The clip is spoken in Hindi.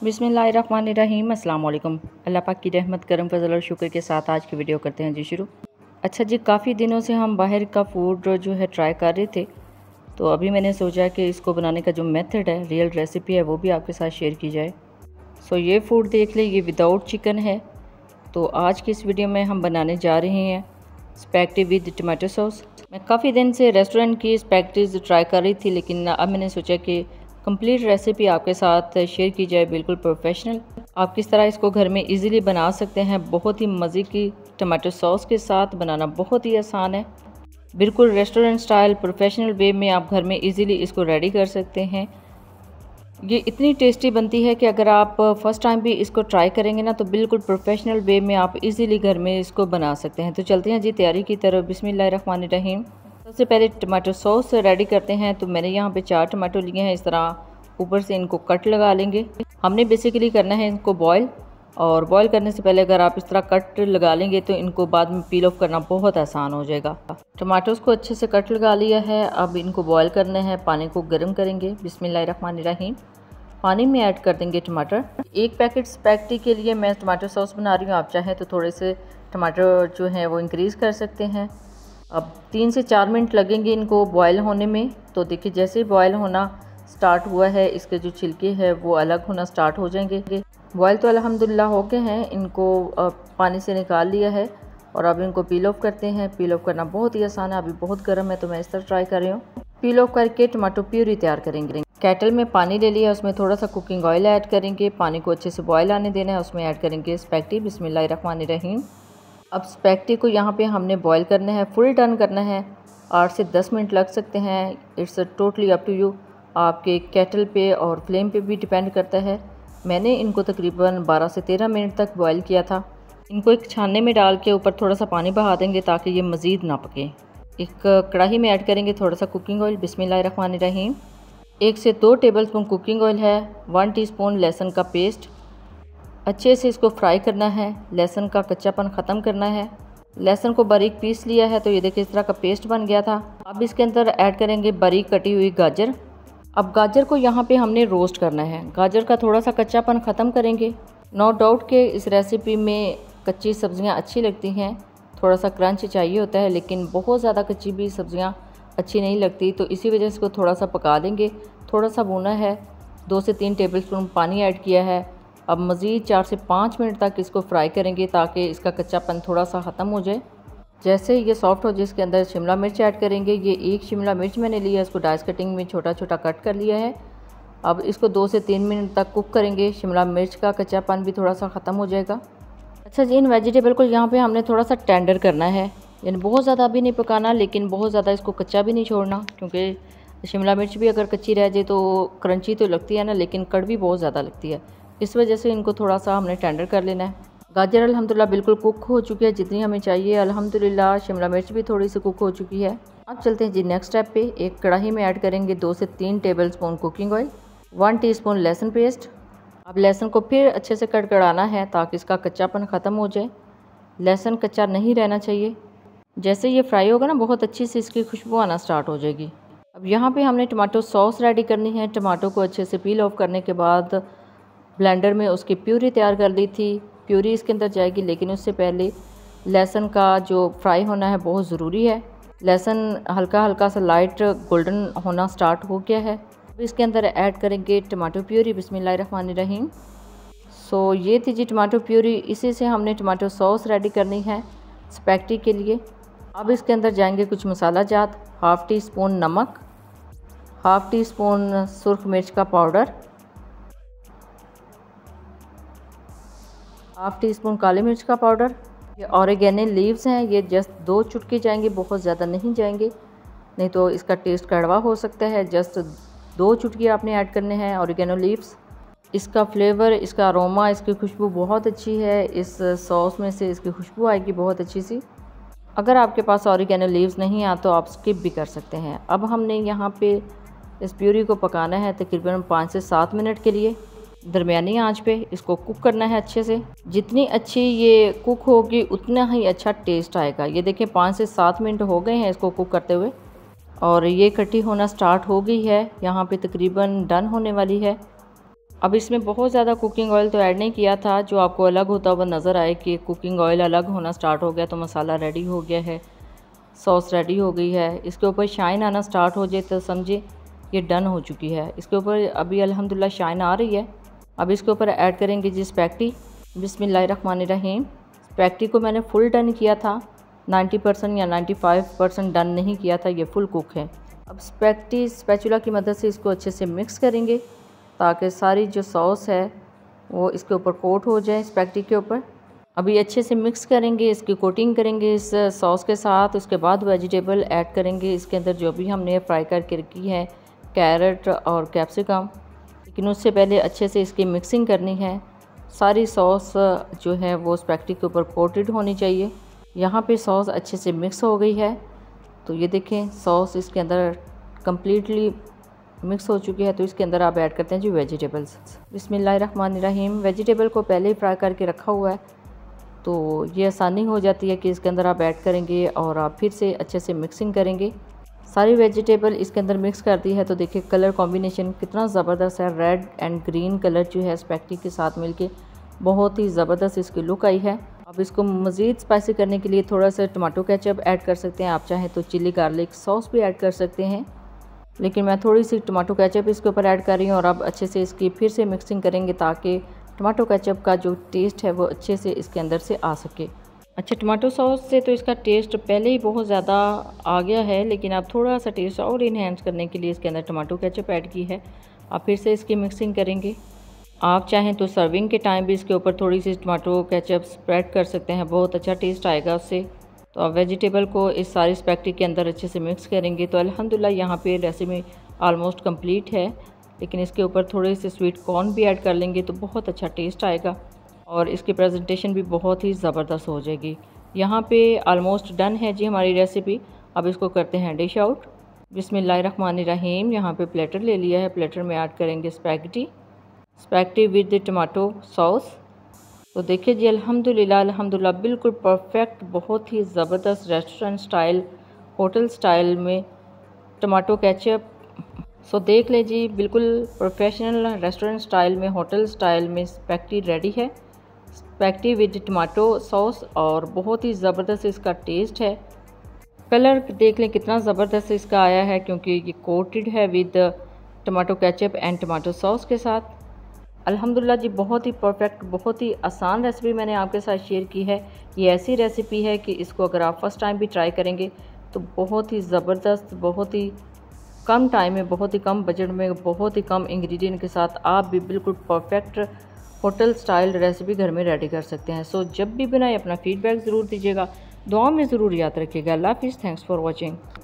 बिस्मिल्लाहिर्रहमानिर्रहीम। अस्सलाम वालेकुम। अल्लाह पाक की रहमत करम फजल और शुक्र के साथ आज की वीडियो करते हैं जी शुरू। अच्छा जी, काफ़ी दिनों से हम बाहर का फूड जो है ट्राई कर रहे थे, तो अभी मैंने सोचा कि इसको बनाने का जो मेथड है, रियल रेसिपी है, वो भी आपके साथ शेयर की जाए। सो ये फ़ूड देख ले, ये विदाउट चिकन है। तो आज की इस वीडियो में हम बनाने जा रहे हैं स्पैगेटी विद टमाटो सॉस। मैं काफ़ी दिन से रेस्टोरेंट की स्पैगेटीज़ ट्राई कर रही थी, लेकिन अब मैंने सोचा कि कंप्लीट रेसिपी आपके साथ शेयर की जाए, बिल्कुल प्रोफेशनल। आप किस तरह इसको घर में इजीली बना सकते हैं, बहुत ही मज़े की टमाटो सॉस के साथ बनाना बहुत ही आसान है। बिल्कुल रेस्टोरेंट स्टाइल प्रोफेशनल वे में आप घर में इजीली इसको रेडी कर सकते हैं। ये इतनी टेस्टी बनती है कि अगर आप फर्स्ट टाइम भी इसको ट्राई करेंगे ना, तो बिल्कुल प्रोफेशनल वे में आप इजीली घर में इसको बना सकते हैं। तो चलते हैं जी तैयारी की तरफ। बिस्मिल्लाहिर्रहमानिर्रहीम। सबसे पहले टमाटो सॉस रेडी करते हैं। तो मैंने यहाँ पे 4 टमाटो लिए हैं। इस तरह ऊपर से इनको कट लगा लेंगे। हमने बेसिकली करना है इनको बॉयल, और बॉयल करने से पहले अगर आप इस तरह कट लगा लेंगे तो इनको बाद में पील ऑफ करना बहुत आसान हो जाएगा। टमाटोस को अच्छे से कट लगा लिया है। अब इनको बॉयल करना है, पानी को गर्म करेंगे। बिस्मिल्लाहिर्रहमानिर्रहीम। पानी में ऐड कर देंगे टमाटर। 1 पैकेट स्पैगेटी के लिए मैं टमाटो सॉस बना रही हूँ। आप चाहें तो थोड़े से टमाटर जो हैं वो इंक्रीज़ कर सकते हैं। अब 3 से 4 मिनट लगेंगे इनको बॉयल होने में। तो देखिए, जैसे ही बॉयल होना स्टार्ट हुआ है, इसके जो छिलके हैं वो अलग होना स्टार्ट हो जाएंगे। बॉयल तो अल्हम्दुलिल्लाह हो गए हैं। इनको पानी से निकाल लिया है और अब इनको पील ऑफ करते हैं। पील ऑफ करना बहुत ही आसान है। अभी बहुत गर्म है तो मैं इस तरह ट्राई कर रही हूँ। पील ऑफ करके टमाटो प्यूरी तैयार करेंगे। केटल में पानी ले लिया, उसमें थोड़ा सा कुकिंग ऑयल ऐड करेंगे। पानी को अच्छे से बॉयल आने देना है। उसमें ऐड करेंगे स्पैगेटी। बिस्मिल्लाहिर्रहमानिर्रहीम। अब स्पैगेटी को यहाँ पे हमने बॉयल करना है, फुल टर्न करना है। 8 से 10 मिनट लग सकते हैं। It's totally up to you. आपके केटल पे और फ्लेम पे भी डिपेंड करता है। मैंने इनको तकरीबन 12 से 13 मिनट तक बॉयल किया था। इनको एक छानने में डाल के ऊपर थोड़ा सा पानी बहा देंगे ताकि ये मज़ीद ना पके। एक कढ़ाई में ऐड करेंगे थोड़ा सा कुकिंग ऑयल। बिस्मिल्लाहिर्रहमानिर्रहीम। 1 से 2 टेबलस्पून कुकिंग ऑयल है। 1 टीस्पून लहसुन का पेस्ट। अच्छे से इसको फ्राई करना है, लहसुन का कच्चापन ख़त्म करना है। लहसुन को बारीक पीस लिया है, तो ये देखिए इस तरह का पेस्ट बन गया था। अब इसके अंदर ऐड करेंगे बारीक कटी हुई गाजर। अब गाजर को यहाँ पे हमने रोस्ट करना है। गाजर का थोड़ा सा कच्चापन ख़त्म करेंगे। नो डाउट कि इस रेसिपी में कच्ची सब्ज़ियाँ अच्छी लगती हैं, थोड़ा सा क्रंच चाहिए होता है, लेकिन बहुत ज़्यादा कच्ची भी सब्ज़ियाँ अच्छी नहीं लगती। तो इसी वजह से इसको थोड़ा सा पका देंगे। थोड़ा सा भुना है। 2 से 3 टेबलस्पून पानी ऐड किया है। अब मज़ीद 4 से 5 मिनट तक इसको फ्राई करेंगे ताकि इसका कच्चापन थोड़ा सा ख़त्म हो जाए। जैसे ये सॉफ्ट हो जाए, इसके अंदर शिमला मिर्च ऐड करेंगे। ये 1 शिमला मिर्च मैंने लिया, इसको डाइस कटिंग में छोटा छोटा कट कर लिया है। अब इसको 2 से 3 मिनट तक कुक करेंगे। शिमला मिर्च का कच्चापन भी थोड़ा सा ख़त्म हो जाएगा। अच्छा जी, इन वेजिटेबल को यहाँ पे हमने थोड़ा सा टेंडर करना है, यानी बहुत ज़्यादा भी नहीं पकाना, लेकिन बहुत ज़्यादा इसको कच्चा भी नहीं छोड़ना, क्योंकि शिमला मिर्च भी अगर कच्ची रह जाए तो क्रंची तो लगती है ना, लेकिन कड़वी बहुत ज़्यादा लगती है। इस वजह से इनको थोड़ा सा हमने टेंडर कर लेना है। गाजर अल्हम्दुलिल्लाह बिल्कुल कुक हो चुकी है जितनी हमें चाहिए। अल्हम्दुलिल्लाह शिमला मिर्च भी थोड़ी सी कुक हो चुकी है। अब चलते हैं जी नेक्स्ट स्टेप पे। एक कढ़ाई में ऐड करेंगे 2 से 3 टेबलस्पून कुकिंग ऑयल। 1 टीस्पून लहसुन पेस्ट। अब लहसुन को फिर अच्छे से कड़कड़ाना है ताकि इसका कच्चापन ख़त्म हो जाए। लहसुन कच्चा नहीं रहना चाहिए। जैसे ये फ्राई होगा ना, बहुत अच्छी सी इसकी खुशबू आना स्टार्ट हो जाएगी। अब यहाँ पे हमने टमाटो सॉस रेडी करनी है। टमाटो को अच्छे से पील ऑफ करने के बाद ब्लेंडर में उसकी प्यूरी तैयार कर ली थी। प्यूरी इसके अंदर जाएगी, लेकिन उससे पहले लहसुन का जो फ्राई होना है बहुत ज़रूरी है। लहसुन हल्का हल्का सा लाइट गोल्डन होना स्टार्ट हो गया है। अब इसके अंदर ऐड करेंगे टमाटो प्यूरी। बिस्मिल्लाहिर्रहमानिर्रहीम। सो ये थी जी टमाटो प्यूरी। इसी से हमने टमाटो सॉस रेडी करनी है स्पैगेटी के लिए। अब इसके अंदर जाएंगे कुछ मसाला जात। 1/2 टीस्पून नमक, 1/2 टीस्पून सुर्ख मिर्च का पाउडर, 1/2 टीस्पून काली मिर्च का पाउडर। ये ऑरिगेनो लीव्स हैं, ये जस्ट 2 चुटकी जाएंगे, बहुत ज़्यादा नहीं जाएंगे, नहीं तो इसका टेस्ट कड़वा हो सकता है। जस्ट 2 चुटकी आपने ऐड करने हैं ऑरिगेनो लीव्स। इसका फ्लेवर, इसका अरोमा, इसकी खुशबू बहुत अच्छी है। इस सॉस में से इसकी खुशबू आएगी बहुत अच्छी सी। अगर आपके पास ऑरिगेनो लीव्स नहीं आ तो आप स्किप भी कर सकते हैं। अब हमने यहाँ पे इस प्यूरी को पकाना है तकरीबन 5 से 7 मिनट के लिए। दरमियानी आंच पे इसको कुक करना है अच्छे से। जितनी अच्छी ये कुक होगी उतना ही अच्छा टेस्ट आएगा। ये देखें 5 से 7 मिनट हो गए हैं इसको कुक करते हुए, और ये इकट्ठी होना स्टार्ट हो गई है। यहाँ पे तकरीबन डन होने वाली है। अब इसमें बहुत ज़्यादा कुकिंग ऑयल तो ऐड नहीं किया था, जो आपको अलग होता हुआ नज़र आए कि कुकिंग ऑयल अलग होना स्टार्ट हो गया तो मसाला रेडी हो गया है, सॉस रेडी हो गई है। इसके ऊपर शाइन आना स्टार्ट हो जाए तो समझे ये डन हो चुकी है। इसके ऊपर अभी अल्हम्दुलिल्लाह शाइन आ रही है। अब इसके ऊपर ऐड करेंगे जी स्पैगेटी। बिस्मिल्लाहिर्रहमानिर्रहीम। स्पैगेटी को मैंने फुल डन किया था, 90% या 95% डन नहीं किया था, ये फुल कुक है। अब स्पैगेटी स्पैचुला की मदद से इसको अच्छे से मिक्स करेंगे ताकि सारी जो सॉस है वो इसके ऊपर कोट हो जाए स्पैगेटी के ऊपर। अभी अच्छे से मिक्स करेंगे, इसकी कोटिंग करेंगे इस सॉस के साथ। उसके बाद वेजिटेबल ऐड करेंगे इसके अंदर, जो भी हमने फ्राई करके रखी है, कैरेट और कैप्सिकम। लेकिन उससे पहले अच्छे से इसकी मिक्सिंग करनी है। सारी सॉस जो है वो स्पैगेटी के ऊपर कोटेड होनी चाहिए। यहाँ पे सॉस अच्छे से मिक्स हो गई है, तो ये देखें सॉस इसके अंदर कम्प्लीटली मिक्स हो चुकी है। तो इसके अंदर आप ऐड करते हैं जी वेजिटेबल्स। बिस्मिल्लाहिर्रहमानिर्रहीम। वेजिटेबल को पहले ही फ्राई करके रखा हुआ है, तो ये आसानी हो जाती है कि इसके अंदर आप ऐड करेंगे और आप फिर से अच्छे से मिक्सिंग करेंगे। सारी वेजिटेबल इसके अंदर मिक्स कर दी है, तो देखिए कलर कॉम्बिनेशन कितना ज़बरदस्त है। रेड एंड ग्रीन कलर जो है स्पैगेटी के साथ मिलके बहुत ही ज़बरदस्त इसकी लुक आई है। अब इसको मज़ीद स्पाइसी करने के लिए थोड़ा सा टमाटो केचप ऐड कर सकते हैं। आप चाहें तो चिली गार्लिक सॉस भी ऐड कर सकते हैं, लेकिन मैं थोड़ी सी टमाटो केचप इसके ऊपर ऐड कर रही हूँ। और अब अच्छे से इसकी फिर से मिक्सिंग करेंगे ताकि टमाटो केचप का जो टेस्ट है वो अच्छे से इसके अंदर से आ सके। अच्छा, टमाटो सॉस से तो इसका टेस्ट पहले ही बहुत ज़्यादा आ गया है, लेकिन अब थोड़ा सा टेस्ट और इन्हेंस करने के लिए इसके अंदर टमाटो केचप ऐड की है। अब फिर से इसकी मिक्सिंग करेंगे। आप चाहें तो सर्विंग के टाइम भी इसके ऊपर थोड़ी सी टमाटो केचप स्प्रेड कर सकते हैं, बहुत अच्छा टेस्ट आएगा उससे। तो अब वेजिटेबल को इस सारी स्पैगेटी के अंदर अच्छे से मिक्स करेंगे। तो अल्हम्दुलिल्लाह यहाँ पे रेसिपी ऑलमोस्ट कंप्लीट है, लेकिन इसके ऊपर थोड़े से स्वीट कॉर्न भी ऐड कर लेंगे तो बहुत अच्छा टेस्ट आएगा और इसकी प्रेजेंटेशन भी बहुत ही ज़बरदस्त हो जाएगी। यहाँ पे ऑलमोस्ट डन है जी हमारी रेसिपी। अब इसको करते हैं डिश आउट। बिस्मिल्लाहिर्रहमानिर्रहीम। यहाँ पे प्लेटर ले लिया है, प्लेटर में ऐड करेंगे स्पैगेटी विद टमाटो सॉस। तो देखिए जी अल्हम्दुलिल्लाह बिल्कुल परफेक्ट, बहुत ही ज़बरदस्त रेस्टोरेंट स्टाइल, होटल स्टाइल में टमाटो केचप। सो देख ले जी, बिल्कुल प्रोफेशनल रेस्टोरेंट स्टाइल में, होटल स्टाइल में स्पैगेटी रेडी है। स्पैगेटी विद टमाटो सॉस और बहुत ही ज़बरदस्त इसका टेस्ट है। कलर देख लें कितना ज़बरदस्त इसका आया है, क्योंकि ये कोटेड है with tomato ketchup and tomato sauce के साथ। अल्हम्दुलिल्लाह जी बहुत ही परफेक्ट, बहुत ही आसान रेसिपी मैंने आपके साथ शेयर की है। ये ऐसी रेसिपी है कि इसको अगर आप फर्स्ट टाइम भी ट्राई करेंगे तो बहुत ही ज़बरदस्त, बहुत ही कम टाइम में, बहुत ही कम बजट में, बहुत ही कम इंग्रेडिएंट के साथ आप भी बिल्कुल परफेक्ट होटल स्टाइल रेसिपी घर में रेडी कर सकते हैं। सो जब भी बनाए अपना फीडबैक ज़रूर दीजिएगा, दुआ में ज़रूर याद रखिएगा। अल्लाह हाफ़िज़। Thanks for watching.